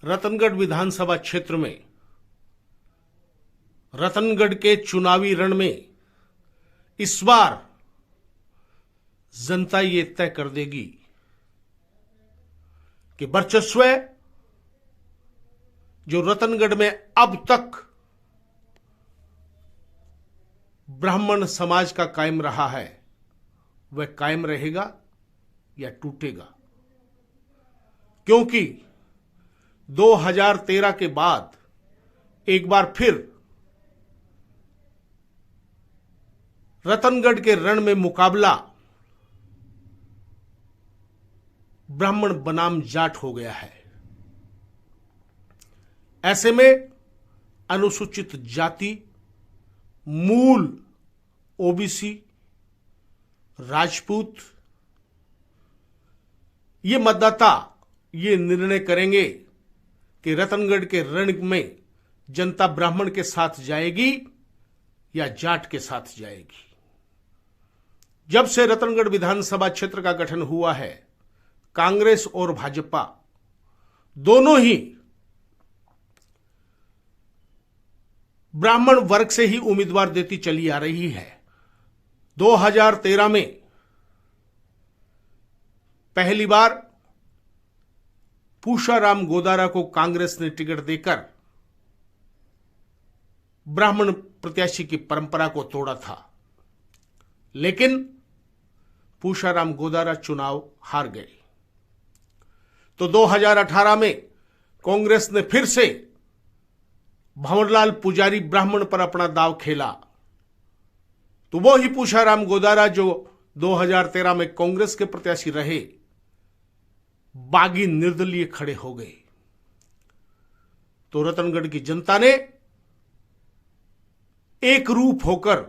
रतनगढ़ विधानसभा क्षेत्र में रतनगढ़ के चुनावी रण में इस बार जनता ये तय कर देगी कि वर्चस्व जो रतनगढ़ में अब तक ब्राह्मण समाज का कायम रहा है वह कायम रहेगा या टूटेगा। क्योंकि 2013 के बाद एक बार फिर रतनगढ़ के रण में मुकाबला ब्राह्मण बनाम जाट हो गया है। ऐसे में अनुसूचित जाति, मूल ओबीसी, राजपूत ये मतदाता ये निर्णय करेंगे कि रतनगढ़ के रण में जनता ब्राह्मण के साथ जाएगी या जाट के साथ जाएगी। जब से रतनगढ़ विधानसभा क्षेत्र का गठन हुआ है, कांग्रेस और भाजपा दोनों ही ब्राह्मण वर्ग से ही उम्मीदवार देती चली आ रही है। 2013 में पहली बार पूषाराम गोदारा को कांग्रेस ने टिकट देकर ब्राह्मण प्रत्याशी की परंपरा को तोड़ा था, लेकिन पूषाराम गोदारा चुनाव हार गए। तो 2018 में कांग्रेस ने फिर से भंवरलाल पुजारी ब्राह्मण पर अपना दांव खेला। तो वो ही पूषाराम गोदारा जो 2013 में कांग्रेस के प्रत्याशी रहे, बागी निर्दलीय खड़े हो गए। तो रतनगढ़ की जनता ने एक रूप होकर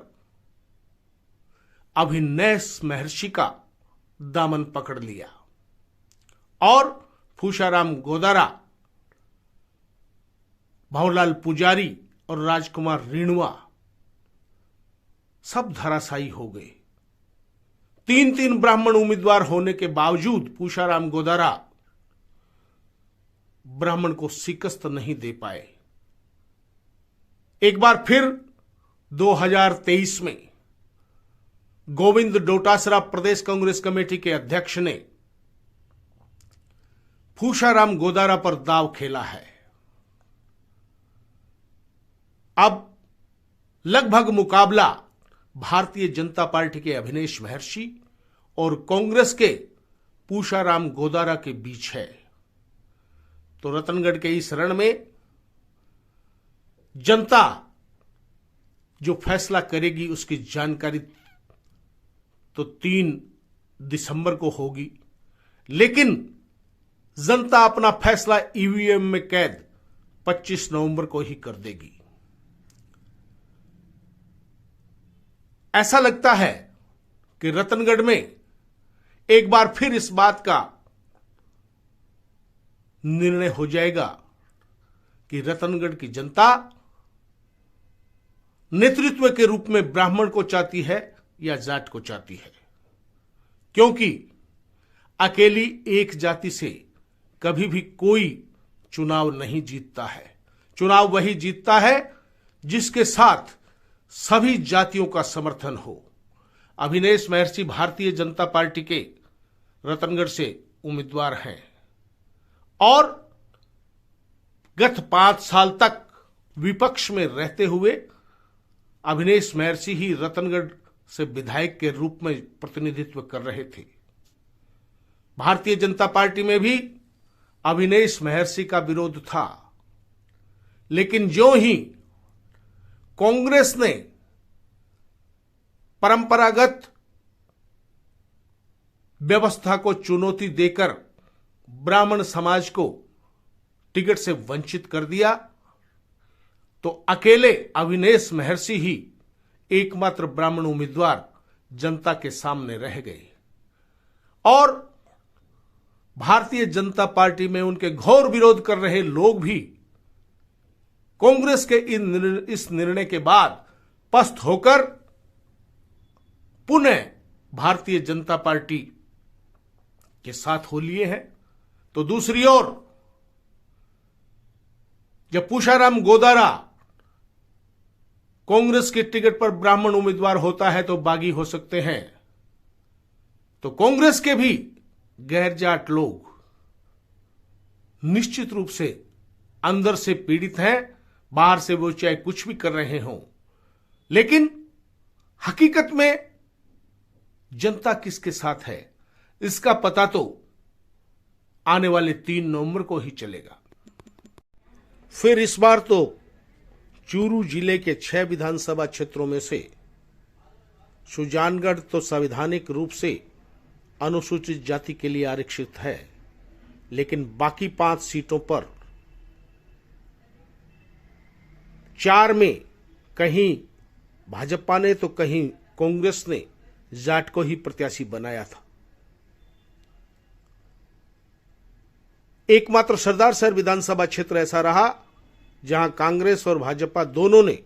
अभिनैस महर्षि का दामन पकड़ लिया और पूषाराम गोदारा, भंवरलाल पुजारी और राजकुमार रेणुआ सब धराशायी हो गए। 3 ब्राह्मण उम्मीदवार होने के बावजूद पूषाराम गोदारा ब्राह्मण को शिकस्त नहीं दे पाए। एक बार फिर 2023 में गोविंद डोटासरा प्रदेश कांग्रेस कमेटी के अध्यक्ष ने पूषाराम गोदारा पर दांव खेला है। अब लगभग मुकाबला भारतीय जनता पार्टी के अभिनैस महर्षि और कांग्रेस के पूषाराम गोदारा के बीच है। तो रतनगढ़ के इस रण में जनता जो फैसला करेगी उसकी जानकारी तो 3 दिसंबर को होगी, लेकिन जनता अपना फैसला ईवीएम में कैद 25 नवंबर को ही कर देगी। ऐसा लगता है कि रतनगढ़ में एक बार फिर इस बात का निर्णय हो जाएगा कि रतनगढ़ की जनता नेतृत्व के रूप में ब्राह्मण को चाहती है या जाट को चाहती है। क्योंकि अकेली एक जाति से कभी भी कोई चुनाव नहीं जीतता है। चुनाव वही जीतता है जिसके साथ सभी जातियों का समर्थन हो। अभिनैस महर्षि भारतीय जनता पार्टी के रतनगढ़ से उम्मीदवार हैं और गत 5 साल तक विपक्ष में रहते हुए अभिनैस महर्षि ही रतनगढ़ से विधायक के रूप में प्रतिनिधित्व कर रहे थे। भारतीय जनता पार्टी में भी अभिनैस महर्षि का विरोध था, लेकिन जो ही कांग्रेस ने परंपरागत व्यवस्था को चुनौती देकर ब्राह्मण समाज को टिकट से वंचित कर दिया, तो अकेले अभिनैस महर्षि ही एकमात्र ब्राह्मण उम्मीदवार जनता के सामने रह गए और भारतीय जनता पार्टी में उनके घोर विरोध कर रहे लोग भी कांग्रेस के इस निर्णय के बाद पस्त होकर पुनः भारतीय जनता पार्टी के साथ हो लिए हैं। तो दूसरी ओर जब पूषाराम गोदारा कांग्रेस के टिकट पर ब्राह्मण उम्मीदवार होता है तो बागी हो सकते हैं, तो कांग्रेस के भी गैर जाट लोग निश्चित रूप से अंदर से पीड़ित हैं, बाहर से वो चाहे कुछ भी कर रहे हों, लेकिन हकीकत में जनता किसके साथ है इसका पता तो आने वाले 3 नवंबर को ही चलेगा। फिर इस बार तो चूरू जिले के 6 विधानसभा क्षेत्रों में से सुजानगढ़ तो संवैधानिक रूप से अनुसूचित जाति के लिए आरक्षित है, लेकिन बाकी 5 सीटों पर 4 में कहीं भाजपा ने तो कहीं कांग्रेस ने जाट को ही प्रत्याशी बनाया था। एकमात्र सरदार शहर विधानसभा क्षेत्र ऐसा रहा जहां कांग्रेस और भाजपा दोनों ने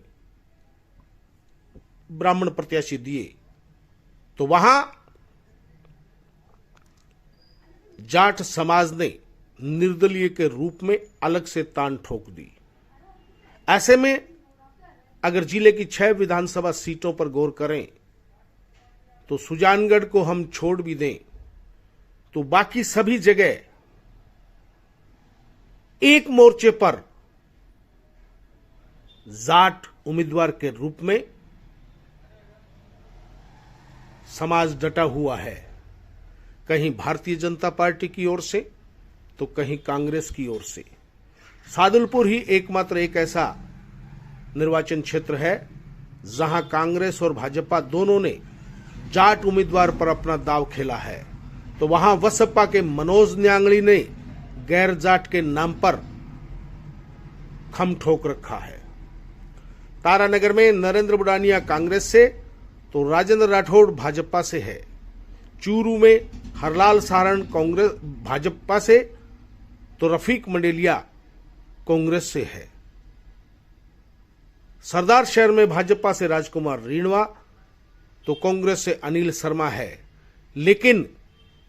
ब्राह्मण प्रत्याशी दिए, तो वहां जाट समाज ने निर्दलीय के रूप में अलग से तान ठोक दी। ऐसे में अगर जिले की 6 विधानसभा सीटों पर गौर करें तो सुजानगढ़ को हम छोड़ भी दें तो बाकी सभी जगह एक मोर्चे पर जाट उम्मीदवार के रूप में समाज डटा हुआ है, कहीं भारतीय जनता पार्टी की ओर से तो कहीं कांग्रेस की ओर से। सादुलपुर ही एकमात्र एक ऐसा निर्वाचन क्षेत्र है जहां कांग्रेस और भाजपा दोनों ने जाट उम्मीदवार पर अपना दांव खेला है, तो वहां बसपा के मनोज न्यांगली ने गैर जाट के नाम पर खम ठोक रखा है। तारानगर में नरेंद्र बुडानिया कांग्रेस से तो राजेंद्र राठौड़ भाजपा से है। चूरू में हरलाल सारण कांग्रेस भाजपा से तो रफीक मंडेलिया कांग्रेस से है। सरदार शहर में भाजपा से राजकुमार रीणवा तो कांग्रेस से अनिल शर्मा है, लेकिन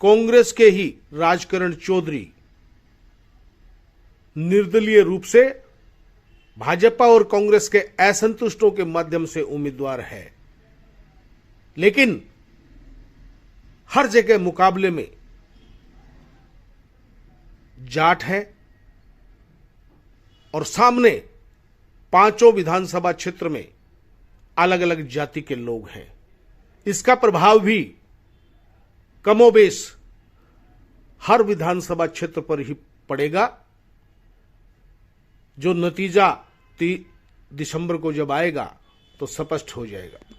कांग्रेस के ही राजकरण चौधरी निर्दलीय रूप से भाजपा और कांग्रेस के असंतुष्टों के माध्यम से उम्मीदवार है। लेकिन हर जगह मुकाबले में जाट है और सामने 5 विधानसभा क्षेत्र में अलग अलग जाति के लोग हैं। इसका प्रभाव भी कमोबेश हर विधानसभा क्षेत्र पर ही पड़ेगा। जो नतीजा 30 दिसंबर को जब आएगा तो स्पष्ट हो जाएगा।